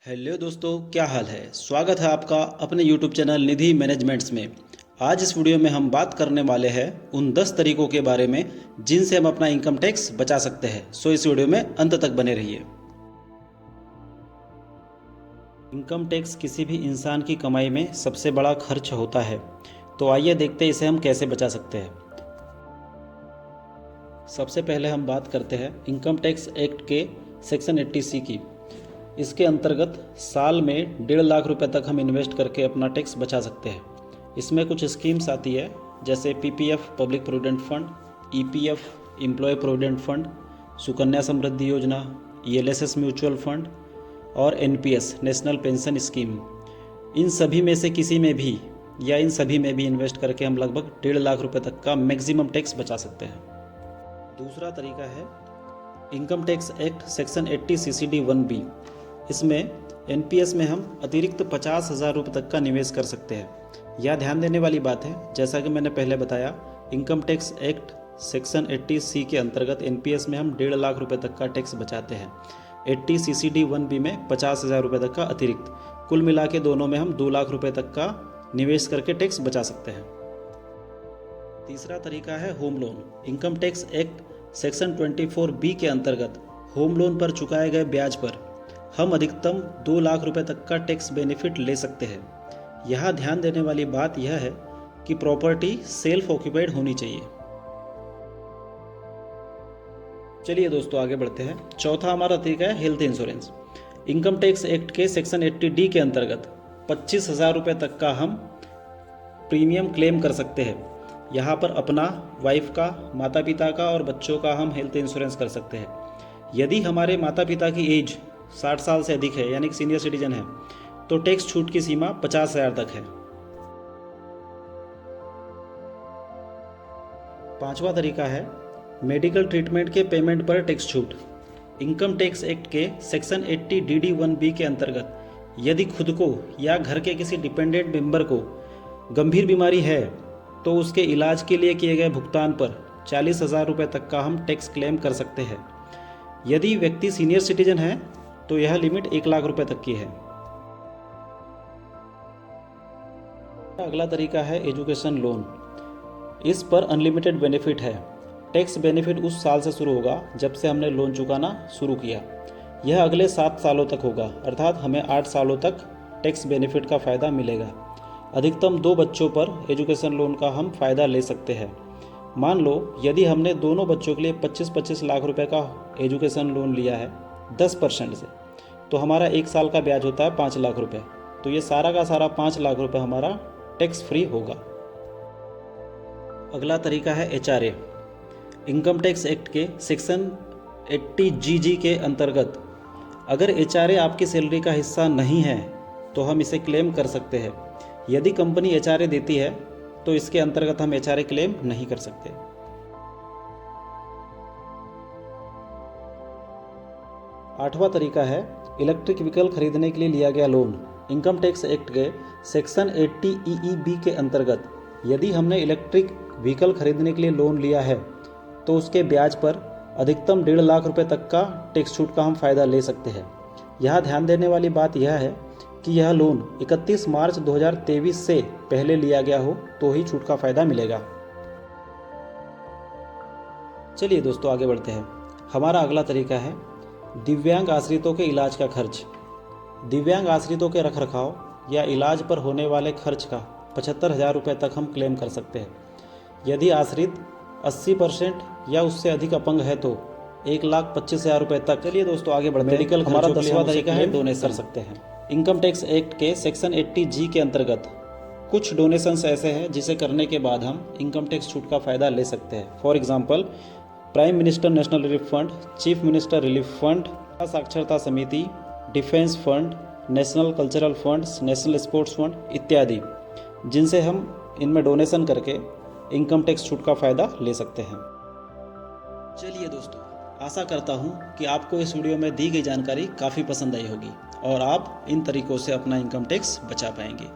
Hello दोस्तों, क्या हाल है। स्वागत है आपका अपने YouTube चैनल निधि मैनेजमेंट्स में। आज इस वीडियो में हम बात करने वाले हैं उन 10 तरीकों के बारे में जिनसे हम अपना इनकम टैक्स बचा सकते हैं। सो इस वीडियो में अंत तक बने रहिए। इनकम टैक्स किसी भी इंसान की कमाई में सबसे बड़ा खर्च होता है, तो आइए देखते हैं इसे हम कैसे बचा सकते हैं। सबसे पहले हम बात करते हैं इनकम टैक्स एक्ट के सेक्शन 80C की। इसके अंतर्गत साल में 1.5 लाख रुपए तक हम इन्वेस्ट करके अपना टैक्स बचा सकते हैं। इसमें कुछ स्कीम्स आती है, जैसे PPF public provident fund, EPF employ provident fund, Sukanya Samriddhi Yojana, ELSS mutual fund और NPS नेशनल पेंशन स्कीम। इन सभी में से किसी में भी या इन सभी में भी इन्वेस्ट करके हम लगभग 1.5 लाख रुपए तक का मैक्सिमम टैक्स बचा सकते हैं। दूसरा तरीका है income tax act section 80 CCD 1B। इसमें NPS में हम अतिरिक्त 50,000 रुपये तक का निवेश कर सकते हैं। यह ध्यान देने वाली बात है, जैसा कि मैंने पहले बताया, income tax act section 80C के अंतर्गत NPS में हम 1.5 लाख रुपये तक का टैक्स बचाते हैं। 80 CCD 1B में 50,000 रुपये तक का अतिरिक्त, कुल मिला के दोनों में हम 2 लाख रुपये तक का निवेश करके टैक्स बचा सकते हैं। तीसरा तरीका है home loan. Income tax act section 24B के अंतर्गत होम लोन पर चुकाए गए ब्याज पर हम अधिकतम 2 लाख रुपए तक का टैक्स बेनिफिट ले सकते हैं। यहाँ ध्यान देने वाली बात यह है कि प्रॉपर्टी सेल्फ ऑक्यूपाइड होनी चाहिए। चलिए दोस्तों, आगे बढ़ते हैं। चौथा हमारा तरीका है health insurance. Income tax act के सेक्शन 80D के अंतर्गत 25,000 रुपये तक का हम प्रीमियम क्लेम कर सकते हैं। यहाँ पर अपना, वाइफ का, माता पिता का और बच्चों का हम हेल्थ इंश्योरेंस कर सकते हैं। यदि हमारे माता पिता की एज 60 साल से अधिक है, यानी कि सीनियर सिटीजन है, तो टैक्स छूट की सीमा 50,000 तक है। पांचवा तरीका है मेडिकल ट्रीटमेंट के पेमेंट पर टैक्स छूट। इनकम टैक्स एक्ट के सेक्शन 80 DD 1B के अंतर्गत यदि खुद को या घर के किसी डिपेंडेंट मेंबर को गंभीर बीमारी है, तो उसके इलाज के लिए किए गए भुगतान पर 40,000 रुपये तक का हम टैक्स क्लेम कर सकते हैं। यदि व्यक्ति सीनियर सिटीजन है तो यह लिमिट 1 लाख रुपए तक की है। अगला तरीका है एजुकेशन लोन। इस पर अनलिमिटेड बेनिफिट है। टैक्स बेनिफिट उस साल से शुरू होगा जब से हमने लोन चुकाना शुरू किया। यह अगले 7 सालों तक होगा, अर्थात हमें 8 सालों तक टैक्स बेनिफिट का फ़ायदा मिलेगा। अधिकतम 2 बच्चों पर एजुकेशन लोन का हम फ़ायदा ले सकते हैं। मान लो यदि हमने दोनों बच्चों के लिए 25-25 लाख रुपए का एजुकेशन लोन लिया है 10% से, तो हमारा 1 साल का ब्याज होता है 5 लाख रुपए। तो ये सारा का सारा 5 लाख रुपए हमारा टैक्स फ्री होगा। अगला तरीका है HRA। इनकम टैक्स एक्ट के सेक्शन 80GG के अंतर्गत अगर HRA आपकी सैलरी का हिस्सा नहीं है तो हम इसे क्लेम कर सकते हैं। यदि कंपनी HRA देती है तो इसके अंतर्गत हम HRA क्लेम नहीं कर सकते। आठवां तरीका है इलेक्ट्रिक व्हीकल खरीदने के लिए लिया गया लोन। इनकम टैक्स एक्ट के सेक्शन 80 EEB के अंतर्गत यदि हमने इलेक्ट्रिक व्हीकल खरीदने के लिए लोन लिया है तो उसके ब्याज पर अधिकतम 1.5 लाख रुपए तक का टैक्स छूट का हम फ़ायदा ले सकते हैं। यहाँ ध्यान देने वाली बात यह है कि यह लोन 31 मार्च 2023 से पहले लिया गया हो तो ही छूट का फ़ायदा मिलेगा। चलिए दोस्तों, आगे बढ़ते हैं। हमारा अगला तरीका है दिव्यांग आश्रितों के इलाज का खर्च। दिव्यांग आश्रितों के रखरखाव या इलाज पर होने वाले खर्च का 75,000 रुपये तक हम क्लेम कर सकते हैं। यदि आश्रित 80% या उससे अधिक अपंग है तो 1,25,000 रुपये तक। चलिए दोस्तों, आगे बढ़ते हैं। मेडिकल हमारा 10वां तरीका है डोनेशन कर सकते हैं। इनकम टैक्स एक्ट के सेक्शन 80G के अंतर्गत कुछ डोनेशंस ऐसे हैं जिसे करने के बाद हम इनकम टैक्स छूट का फ़ायदा ले सकते हैं। For example, prime minister national relief fund, chief minister relief fund, साक्षरता समिति, defence fund, national cultural funds, national sports fund इत्यादि, जिनसे हम इनमें डोनेशन करके इनकम टैक्स छूट का फ़ायदा ले सकते हैं। चलिए दोस्तों, आशा करता हूँ कि आपको इस वीडियो में दी गई जानकारी काफ़ी पसंद आई होगी और आप इन तरीकों से अपना इनकम टैक्स बचा पाएंगे।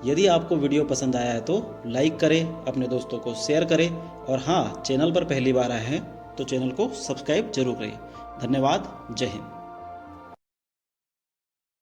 यदि आपको वीडियो पसंद आया है तो लाइक करें, अपने दोस्तों को शेयर करें और हाँ, चैनल पर पहली बार आए हैं तो चैनल को सब्सक्राइब जरूर करें। धन्यवाद। जय हिंद।